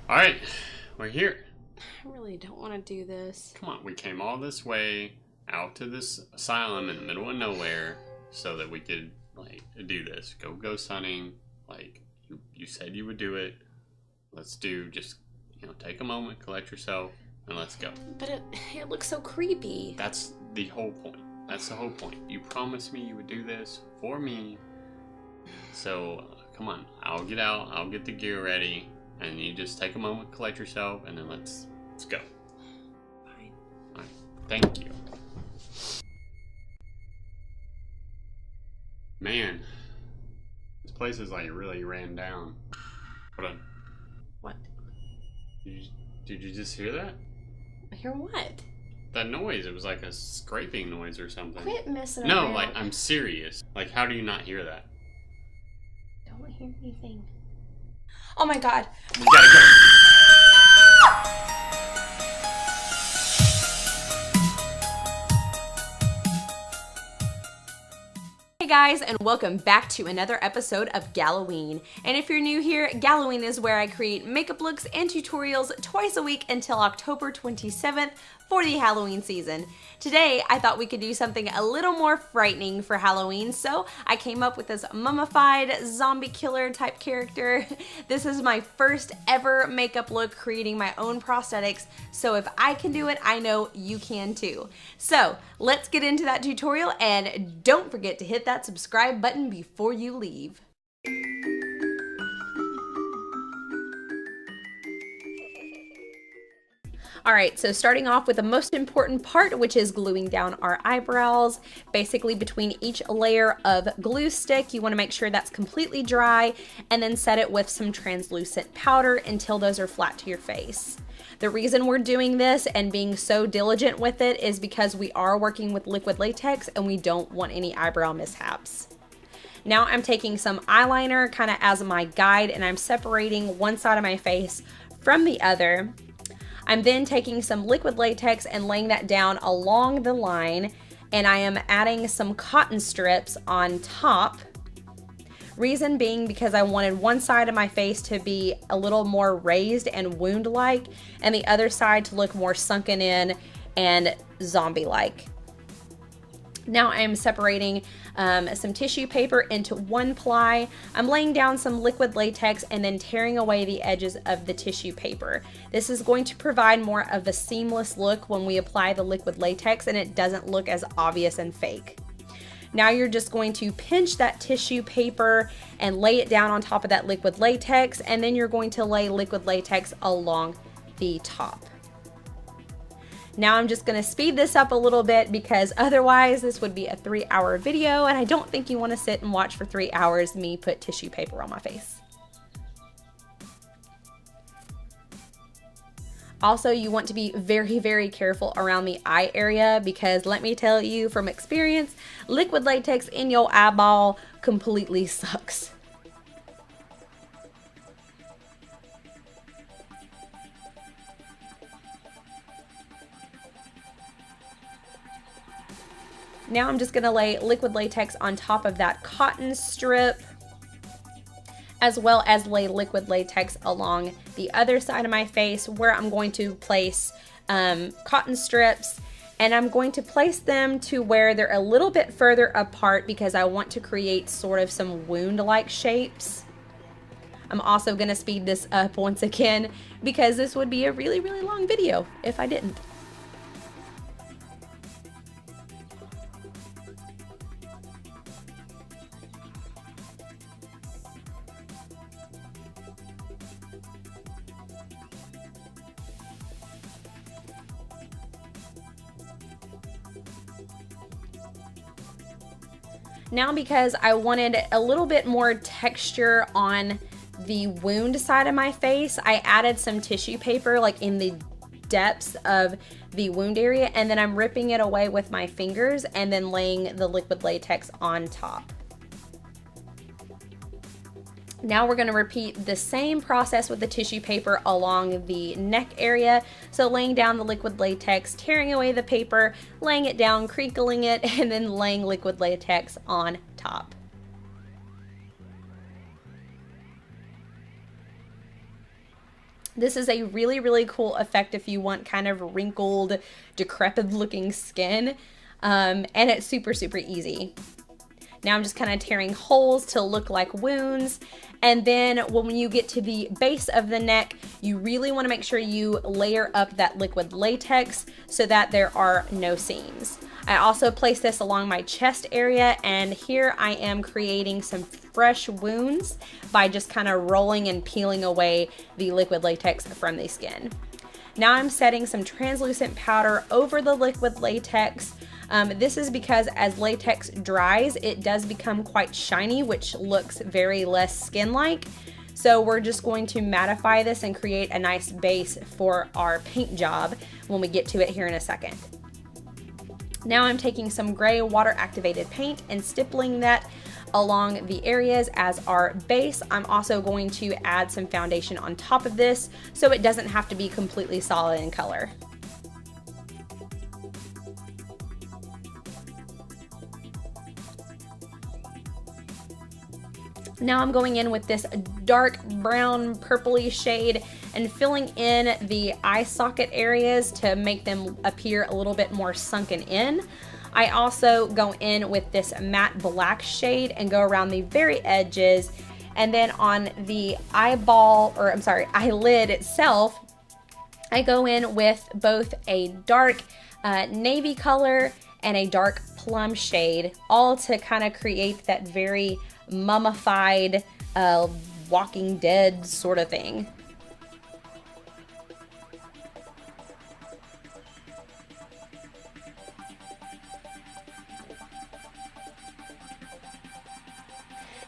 Alright, we're here. I really don't want to do this. Come on, we came all this way out to this asylum in the middle of nowhere so that we could, like, do this. Go ghost hunting. Like, you said you would do it. Let's do, just, take a moment, collect yourself, and let's go. But it looks so creepy. That's the whole point. That's the whole point. You promised me you would do this for me. So, come on. I'll get out. I'll get the gear ready. And you just take a moment, collect yourself, and then let's go. Fine. All right. Thank you. Man, this place is like really ran down. Hold on. What? Did you just hear that? Hear what? That noise. It was like a scraping noise or something. Quit messing No, around. like, I'm serious. Like, how do you not hear that? Don't hear anything. Oh my god. We gotta go. Hey guys, and welcome back to another episode of GAL-O-WEEN. And if you're new here, GAL-O-WEEN is where I create makeup looks and tutorials twice a week until October 27th for the Halloween season. Today, I thought we could do something a little more frightening for Halloween, so I came up with this mummified zombie killer type character. This is my first ever makeup look, creating my own prosthetics, so if I can do it, I know you can too. So let's get into that tutorial, and don't forget to hit that subscribe button before you leave. Alright, so starting off with the most important part, which is gluing down our eyebrows. Basically between each layer of glue stick, you want to make sure that's completely dry, and then set it with some translucent powder until those are flat to your face. The reason we're doing this and being so diligent with it is because we are working with liquid latex and we don't want any eyebrow mishaps. Now I'm taking some eyeliner kind of as my guide, and I'm separating one side of my face from the other. I'm then taking some liquid latex and laying that down along the line, and I am adding some cotton strips on top. Reason being because I wanted one side of my face to be a little more raised and wound-like, and the other side to look more sunken in and zombie-like. Now I'm separating some tissue paper into one ply. I'm laying down some liquid latex and then tearing away the edges of the tissue paper. This is going to provide more of a seamless look when we apply the liquid latex, and it doesn't look as obvious and fake. Now you're just going to pinch that tissue paper and lay it down on top of that liquid latex, and then you're going to lay liquid latex along the top. Now I'm just gonna speed this up a little bit because otherwise this would be a 3-hour video, and I don't think you wanna sit and watch for 3 hours me put tissue paper on my face. Also, you want to be very, very careful around the eye area because let me tell you from experience, liquid latex in your eyeball completely sucks. Now I'm just gonna lay liquid latex on top of that cotton strip, as well as lay liquid latex along the other side of my face where I'm going to place cotton strips, and I'm going to place them to where they're a little bit further apart because I want to create sort of some wound-like shapes. I'm also gonna speed this up once again because this would be a really, really long video if I didn't. Now, because I wanted a little bit more texture on the wound side of my face, I added some tissue paper like in the depths of the wound area, and then I'm ripping it away with my fingers and then laying the liquid latex on top. Now we're going to repeat the same process with the tissue paper along the neck area. So laying down the liquid latex, tearing away the paper, laying it down, crinkling it, and then laying liquid latex on top. This is a really, really cool effect if you want kind of wrinkled, decrepit looking skin. And it's super, super easy. Now I'm just kind of tearing holes to look like wounds. And then when you get to the base of the neck, you really want to make sure you layer up that liquid latex so that there are no seams. I also place this along my chest area, and here I am creating some fresh wounds by just kind of rolling and peeling away the liquid latex from the skin. Now I'm setting some translucent powder over the liquid latex. This is because as latex dries, it does become quite shiny, which looks very less skin-like. So we're just going to mattify this and create a nice base for our paint job when we get to it here in a second. Now I'm taking some gray water activated paint and stippling that along the areas as our base. I'm also going to add some foundation on top of this so it doesn't have to be completely solid in color. Now I'm going in with this dark brown purpley shade and filling in the eye socket areas to make them appear a little bit more sunken in. I also go in with this matte black shade and go around the very edges, and then on the eyelid itself, I go in with both a dark navy color and a dark plum shade, all to kind of create that very mummified, Walking Dead sort of thing.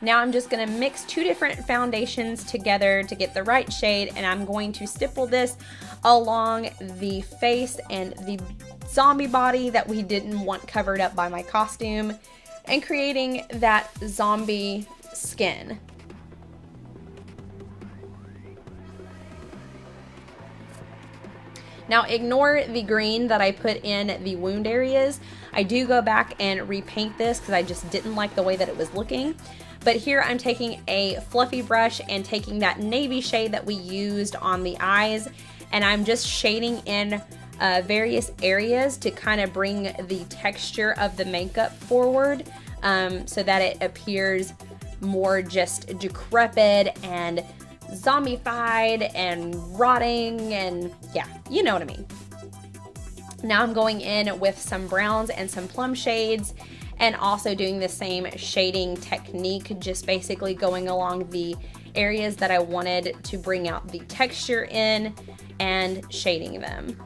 Now I'm just going to mix two different foundations together to get the right shade, and I'm going to stipple this along the face and the zombie body that we didn't want covered up by my costume, and creating that zombie skin. Now ignore the green that I put in the wound areas. I do go back and repaint this because I just didn't like the way that it was looking. But here I'm taking a fluffy brush and taking that navy shade that we used on the eyes, and I'm just shading in various areas to kind of bring the texture of the makeup forward, so that it appears more just decrepit and zombified and rotting, and yeah, you know what I mean. Now I'm going in with some browns and some plum shades, and also doing the same shading technique, just basically going along the areas that I wanted to bring out the texture in and shading them.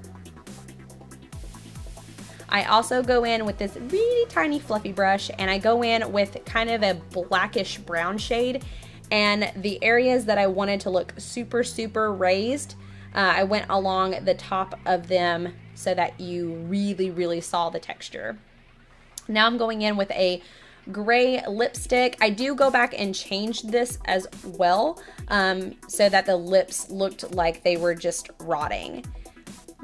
I also go in with this really tiny fluffy brush, and I go in with kind of a blackish brown shade, and the areas that I wanted to look super, super raised, I went along the top of them so that you really, really saw the texture. Now I'm going in with a gray lipstick. I do go back and change this as well, so that the lips looked like they were just rotting.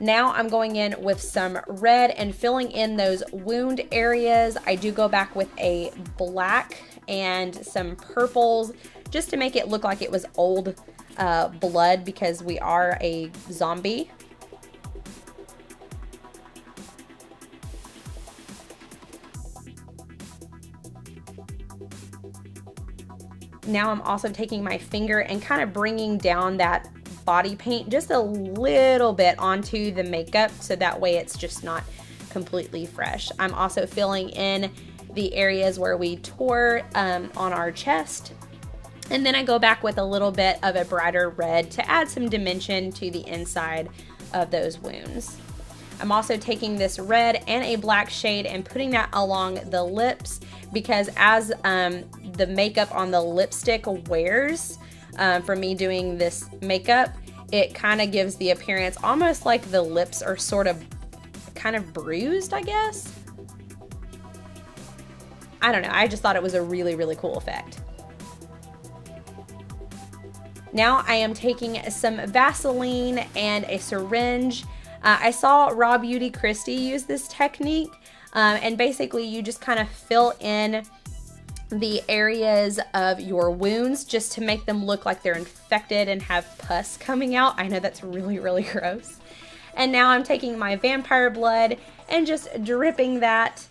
Now I'm going in with some red and filling in those wound areas. I do go back with a black and some purples just to make it look like it was old blood, because we are a zombie. Now I'm also taking my finger and kind of bringing down that body paint just a little bit onto the makeup, so that way it's just not completely fresh. I'm also filling in the areas where we tore on our chest, and then I go back with a little bit of a brighter red to add some dimension to the inside of those wounds. I'm also taking this red and a black shade and putting that along the lips, because as the makeup on the lipstick wears, for me doing this makeup, it kind of gives the appearance almost like the lips are sort of kind of bruised, I guess. I don't know, I just thought it was a really, really cool effect. Now I am taking some Vaseline and a syringe. I saw Raw Beauty Christie use this technique, and basically you just kind of fill in the areas of your wounds just to make them look like they're infected and have pus coming out. I know that's really, really gross. And now I'm taking my vampire blood and just dripping that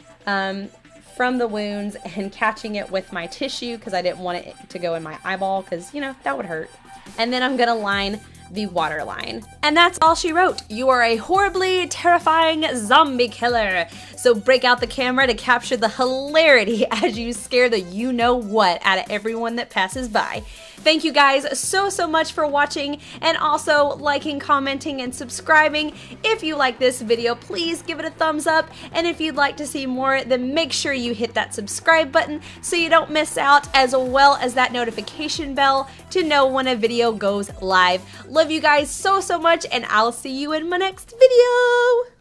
from the wounds and catching it with my tissue because I didn't want it to go in my eyeball because, you know, that would hurt. And then I'm gonna line the waterline. And that's all she wrote. You are a horribly terrifying zombie killer. So break out the camera to capture the hilarity as you scare the you-know-what out of everyone that passes by. Thank you guys so much for watching, and also liking, commenting, and subscribing. If you like this video, please give it a thumbs up. And if you'd like to see more, then make sure you hit that subscribe button so you don't miss out, as well as that notification bell to know when a video goes live. Love you guys so much, and I'll see you in my next video.